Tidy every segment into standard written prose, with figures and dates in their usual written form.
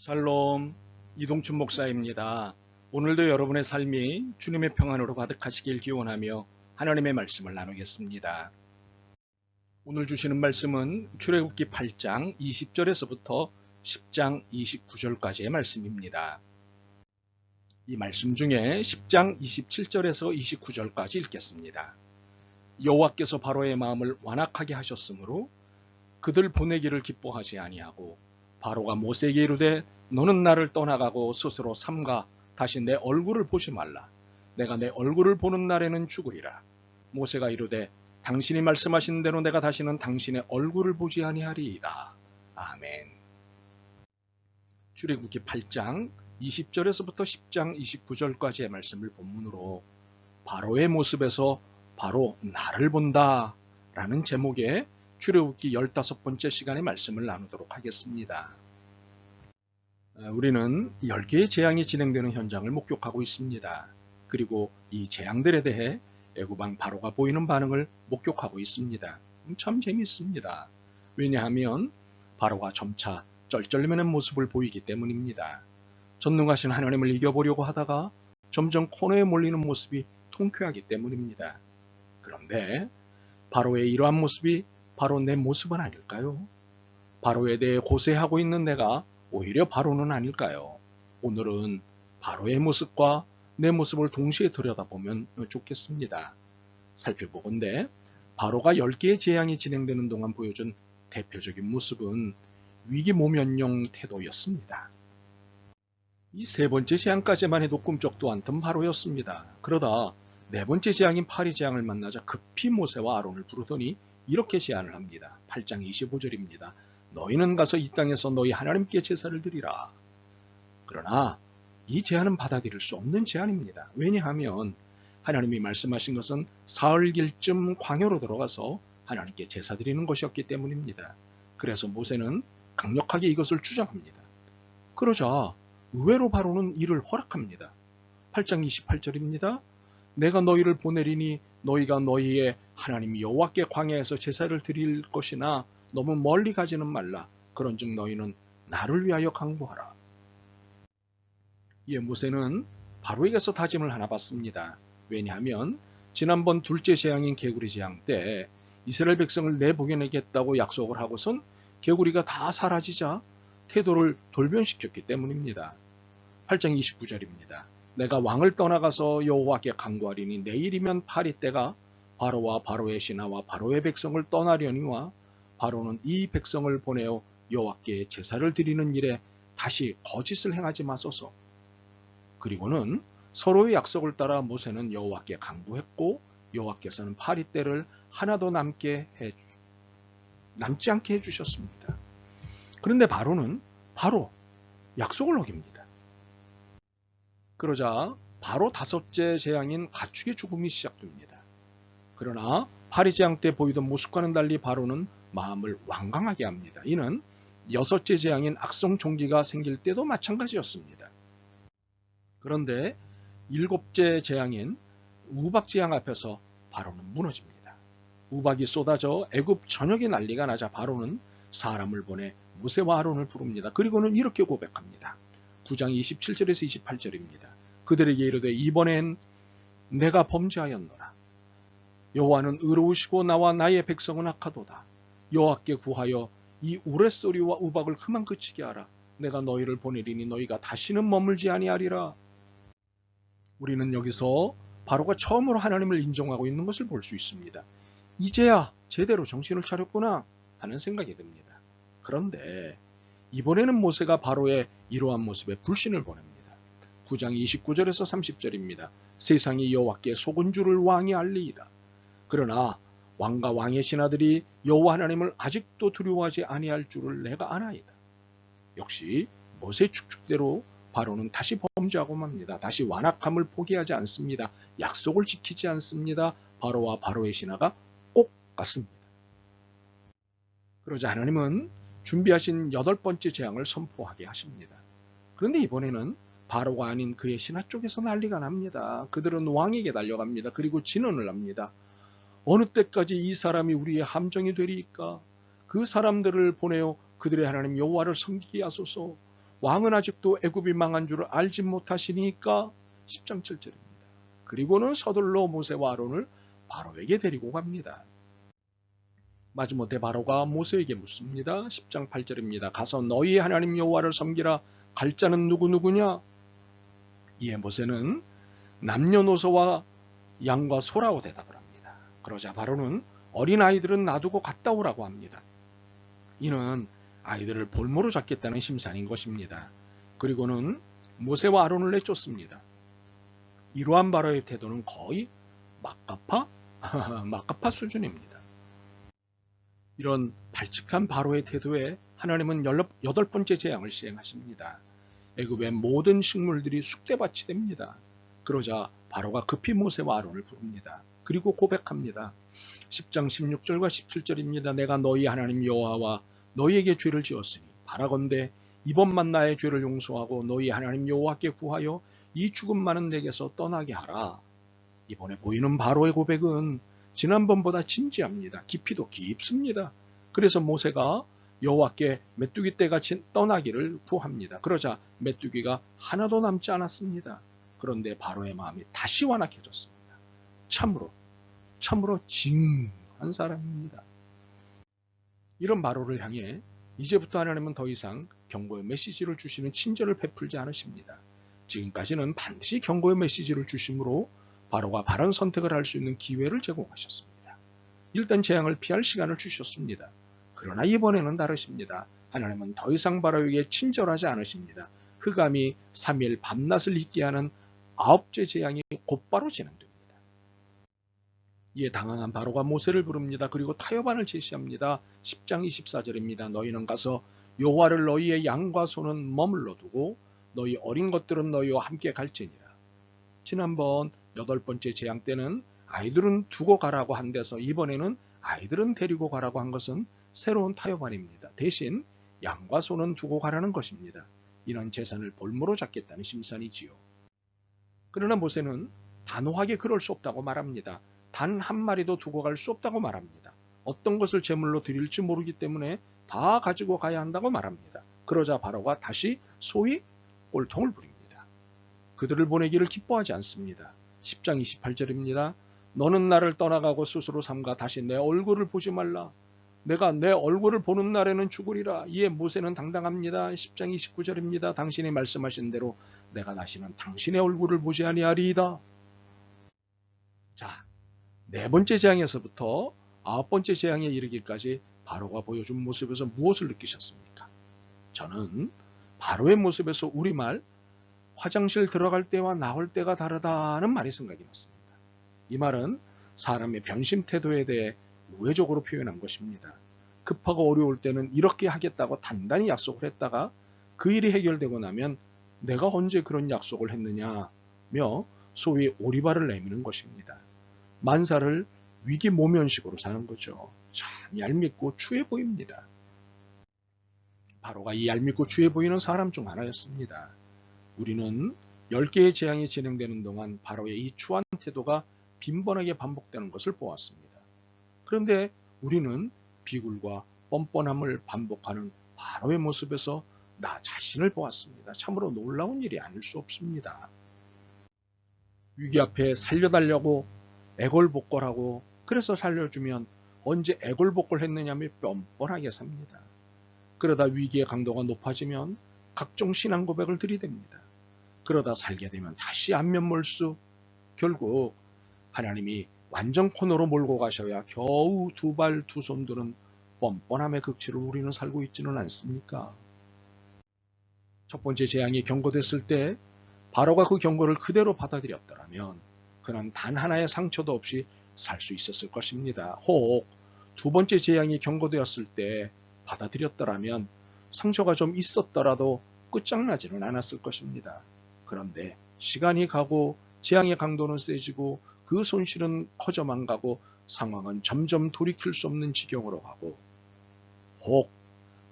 샬롬, 이동춘 목사입니다. 오늘도 여러분의 삶이 주님의 평안으로 가득하시길 기원하며 하나님의 말씀을 나누겠습니다. 오늘 주시는 말씀은 출애굽기 8장 20절에서부터 10장 29절까지의 말씀입니다. 이 말씀 중에 10장 27절에서 29절까지 읽겠습니다. 여호와께서 바로의 마음을 완악하게 하셨으므로 그들 보내기를 기뻐하지 아니하고 바로가 모세에게 이르되 너는 나를 떠나가고 스스로 삼가 다시 내 얼굴을 보지 말라. 내가 내 얼굴을 보는 날에는 죽으리라. 모세가 이르되 당신이 말씀하신 대로 내가 다시는 당신의 얼굴을 보지 아니하리이다. 아멘. 출애굽기 8장 20절에서부터 10장 29절까지의 말씀을 본문으로 바로의 모습에서 바로 나를 본다 라는 제목의 출애굽기 15번째 시간의 말씀을 나누도록 하겠습니다. 우리는 10개의 재앙이 진행되는 현장을 목격하고 있습니다. 그리고 이 재앙들에 대해 애굽왕 바로가 보이는 반응을 목격하고 있습니다. 참 재미있습니다. 왜냐하면 바로가 점차 쩔쩔매는 모습을 보이기 때문입니다. 전능하신 하나님을 이겨보려고 하다가 점점 코너에 몰리는 모습이 통쾌하기 때문입니다. 그런데 바로의 이러한 모습이 바로 내 모습은 아닐까요? 바로에 대해 고세하고 있는 내가 오히려 바로는 아닐까요? 오늘은 바로의 모습과 내 모습을 동시에 들여다보면 좋겠습니다. 살펴보건대 바로가 10개의 재앙이 진행되는 동안 보여준 대표적인 모습은 위기모면용 태도였습니다. 이 세 번째 재앙까지만 해도 꿈쩍도 않던 바로였습니다. 그러다 네 번째 재앙인 파리 재앙을 만나자 급히 모세와 아론을 부르더니 이렇게 제안을 합니다. 8장 25절입니다. 너희는 가서 이 땅에서 너희 하나님께 제사를 드리라. 그러나 이 제안은 받아들일 수 없는 제안입니다. 왜냐하면 하나님이 말씀하신 것은 사흘길쯤 광야로 들어가서 하나님께 제사 드리는 것이었기 때문입니다. 그래서 모세는 강력하게 이것을 주장합니다. 그러자 의외로 바로는 이를 허락합니다. 8장 28절입니다. 내가 너희를 보내리니 너희가 너희의 하나님 여호와께 광야에서 제사를 드릴 것이나 너무 멀리 가지는 말라. 그런즉 너희는 나를 위하여 강구하라. 이에 모세는 바로에게서 다짐을 하나 받습니다. 왜냐하면 지난번 둘째 재앙인 개구리 재앙 때 이스라엘 백성을 내보내겠다고 약속을 하고선 개구리가 다 사라지자 태도를 돌변시켰기 때문입니다. 8장 29절입니다. 내가 왕을 떠나가서 여호와께 간구하리니 내일이면 파리 때가 바로와 바로의 신하와 바로의 백성을 떠나려니와 바로는 이 백성을 보내어 여호와께 제사를 드리는 일에 다시 거짓을 행하지 마소서. 그리고는 서로의 약속을 따라 모세는 여호와께 간구했고 여호와께서는 파리 때를 하나도 남지 않게 해주셨습니다. 그런데 바로는 바로 약속을 어깁니다. 그러자 바로 다섯째 재앙인 가축의 죽음이 시작됩니다. 그러나 파리 재앙 때 보이던 모습과는 달리 바로는 마음을 완강하게 합니다. 이는 여섯째 재앙인 악성 종기가 생길 때도 마찬가지였습니다. 그런데 일곱째 재앙인 우박 재앙 앞에서 바로는 무너집니다. 우박이 쏟아져 애굽 전역에 난리가 나자 바로는 사람을 보내 모세와 아론을 부릅니다. 그리고는 이렇게 고백합니다. 9장 27절에서 28절입니다. 그들에게 이르되 이번엔 내가 범죄하였노라. 여호와는 의로우시고 나와 나의 백성은 악하도다. 여호와께 구하여 이 우레소리와 우박을 그만 그치게 하라. 내가 너희를 보내리니 너희가 다시는 머물지 아니하리라. 우리는 여기서 바로가 처음으로 하나님을 인정하고 있는 것을 볼 수 있습니다. 이제야 제대로 정신을 차렸구나 하는 생각이 듭니다. 그런데 이번에는 모세가 바로의 이러한 모습에 불신을 보냅니다. 9장 29절에서 30절입니다. 세상이 여호와께 속은 줄을 왕이 알리이다. 그러나 왕과 왕의 신하들이 여호와 하나님을 아직도 두려워하지 아니할 줄을 내가 아나이다. 역시 모세의 축축대로 바로는 다시 범죄하고 맙니다. 다시 완악함을 포기하지 않습니다. 약속을 지키지 않습니다. 바로와 바로의 신하가 꼭 같습니다. 그러자 하나님은 준비하신 8번째 재앙을 선포하게 하십니다. 그런데 이번에는 바로가 아닌 그의 신하 쪽에서 난리가 납니다. 그들은 왕에게 달려갑니다. 그리고 진언을 합니다. 어느 때까지 이 사람이 우리의 함정이 되리이까? 그 사람들을 보내어 그들의 하나님 여호와를 섬기게 하소서. 왕은 아직도 애굽이 망한 줄을 알지 못하시니까 10장 7절입니다. 그리고는 서둘러 모세와 아론을 바로에게 데리고 갑니다. 마지못해 바로가 모세에게 묻습니다. 10장 8절입니다. 가서 너희의 하나님 여호와를 섬기라. 갈 자는 누구냐? 이에 모세는 남녀노소와 양과 소라고 대답을 합니다. 그러자 바로는 어린아이들은 놔두고 갔다 오라고 합니다. 이는 아이들을 볼모로 잡겠다는 심산인 것입니다. 그리고는 모세와 아론을 내쫓습니다. 이러한 바로의 태도는 거의 막가파 수준입니다. 이런 발칙한 바로의 태도에 하나님은 8번째 재앙을 시행하십니다. 애굽의 모든 식물들이 쑥대밭이 됩니다. 그러자 바로가 급히 모세와 아론을 부릅니다. 그리고 고백합니다. 10장 16절과 17절입니다. 내가 너희 하나님 여호와와 너희에게 죄를 지었으니 바라건대 이번만 나의 죄를 용서하고 너희 하나님 여호와께 구하여 이 죽음 많은 내게서 떠나게 하라. 이번에 보이는 바로의 고백은 지난번보다 진지합니다. 깊이도 깊습니다. 그래서 모세가 여호와께 메뚜기 떼가 떠나기를 구합니다. 그러자 메뚜기가 하나도 남지 않았습니다. 그런데 바로의 마음이 다시 완악해졌습니다. 참으로 징한 사람입니다. 이런 바로를 향해 이제부터 하나님은 더 이상 경고의 메시지를 주시는 친절을 베풀지 않으십니다. 지금까지는 반드시 경고의 메시지를 주심으로 바로가 바른 선택을 할 수 있는 기회를 제공하셨습니다. 일단 재앙을 피할 시간을 주셨습니다. 그러나 이번에는 다르십니다. 하나님은 더 이상 바로에게 친절하지 않으십니다. 흑암이 3일 밤낮을 잊게 하는 9째 재앙이 곧바로 진행됩니다. 이에 당황한 바로가 모세를 부릅니다. 그리고 타협안을 제시합니다. 10장 24절입니다. 너희는 가서 여호와를 너희의 양과 소는 머물러 두고 너희 어린 것들은 너희와 함께 갈지니라. 지난번 8번째 재앙 때는 아이들은 두고 가라고 한 데서 이번에는 아이들은 데리고 가라고 한 것은 새로운 타협안입니다. 대신 양과 소는 두고 가라는 것입니다. 이런 재산을 볼모로 잡겠다는 심산이지요. 그러나 모세는 단호하게 그럴 수 없다고 말합니다. 단 한 마리도 두고 갈 수 없다고 말합니다. 어떤 것을 제물로 드릴지 모르기 때문에 다 가지고 가야 한다고 말합니다. 그러자 바로가 다시 소위 꼴통을 부립니다. 그들을 보내기를 기뻐하지 않습니다. 10장 28절입니다. 너는 나를 떠나가고 스스로 삼가 다시 내 얼굴을 보지 말라. 내가 내 얼굴을 보는 날에는 죽으리라. 이에 모세는 당당합니다. 10장 29절입니다. 당신이 말씀하신 대로 내가 다시는 당신의 얼굴을 보지 아니하리이다. 자, 4번째 재앙에서부터 9번째 재앙에 이르기까지 바로가 보여준 모습에서 무엇을 느끼셨습니까? 저는 바로의 모습에서 우리말 화장실 들어갈 때와 나올 때가 다르다는 말이 생각이 났습니다. 이 말은 사람의 변심 태도에 대해 우회적으로 표현한 것입니다. 급하고 어려울 때는 이렇게 하겠다고 단단히 약속을 했다가 그 일이 해결되고 나면 내가 언제 그런 약속을 했느냐며 소위 오리발을 내미는 것입니다. 만사를 위기모면식으로 사는 거죠. 참 얄밉고 추해 보입니다. 바로가 이 얄밉고 추해 보이는 사람 중 하나였습니다. 우리는 10개의 재앙이 진행되는 동안 바로의 이 추한 태도가 빈번하게 반복되는 것을 보았습니다. 그런데 우리는 비굴과 뻔뻔함을 반복하는 바로의 모습에서 나 자신을 보았습니다. 참으로 놀라운 일이 아닐 수 없습니다. 위기 앞에 살려달라고 애걸복걸하고 그래서 살려주면 언제 애걸복걸했느냐며 뻔뻔하게 삽니다. 그러다 위기의 강도가 높아지면 각종 신앙 고백을 들이댑니다. 그러다 살게 되면 다시 안면몰수, 결국 하나님이 완전 코너로 몰고 가셔야 겨우 두 발 두 손 드는 뻔뻔함의 극치를 우리는 살고 있지는 않습니까? 첫 번째 재앙이 경고됐을 때 바로가 그 경고를 그대로 받아들였더라면 그는 단 하나의 상처도 없이 살 수 있었을 것입니다. 혹 두 번째 재앙이 경고되었을 때 받아들였더라면 상처가 좀 있었더라도 끝장나지는 않았을 것입니다. 그런데 시간이 가고 재앙의 강도는 세지고 그 손실은 커져만 가고 상황은 점점 돌이킬 수 없는 지경으로 가고 혹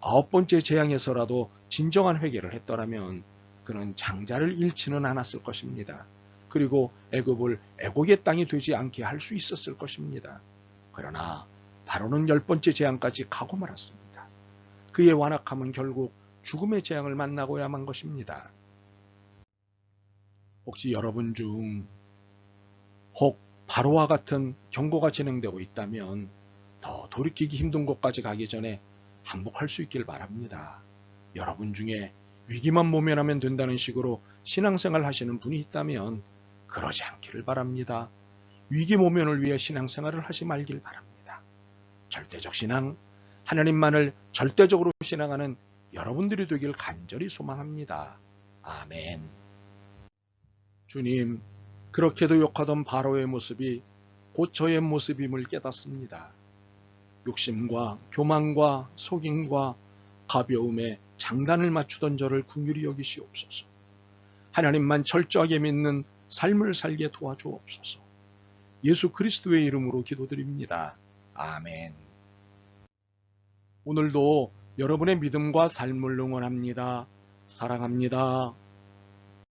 9번째 재앙에서라도 진정한 회개를 했더라면 그는 장자를 잃지는 않았을 것입니다. 그리고 애굽을 애곡의 땅이 되지 않게 할 수 있었을 것입니다. 그러나 바로는 10번째 재앙까지 가고 말았습니다. 그의 완악함은 결국 죽음의 재앙을 만나고야만 것입니다. 혹시 여러분 중 혹 바로와 같은 경고가 진행되고 있다면 더 돌이키기 힘든 곳까지 가기 전에 항복할 수 있길 바랍니다. 여러분 중에 위기만 모면하면 된다는 식으로 신앙생활 하시는 분이 있다면 그러지 않기를 바랍니다. 위기 모면을 위해 신앙생활을 하지 말길 바랍니다. 절대적 신앙, 하나님만을 절대적으로 신앙하는 여러분들이 되길 간절히 소망합니다. 아멘. 주님, 그렇게도 욕하던 바로의 모습이 곧 저의 모습임을 깨닫습니다. 욕심과 교만과 속임과 가벼움에 장단을 맞추던 저를 긍휼히 여기시옵소서. 하나님만 철저하게 믿는 삶을 살게 도와주옵소서. 예수 그리스도의 이름으로 기도드립니다. 아멘. 오늘도 여러분의 믿음과 삶을 응원합니다. 사랑합니다.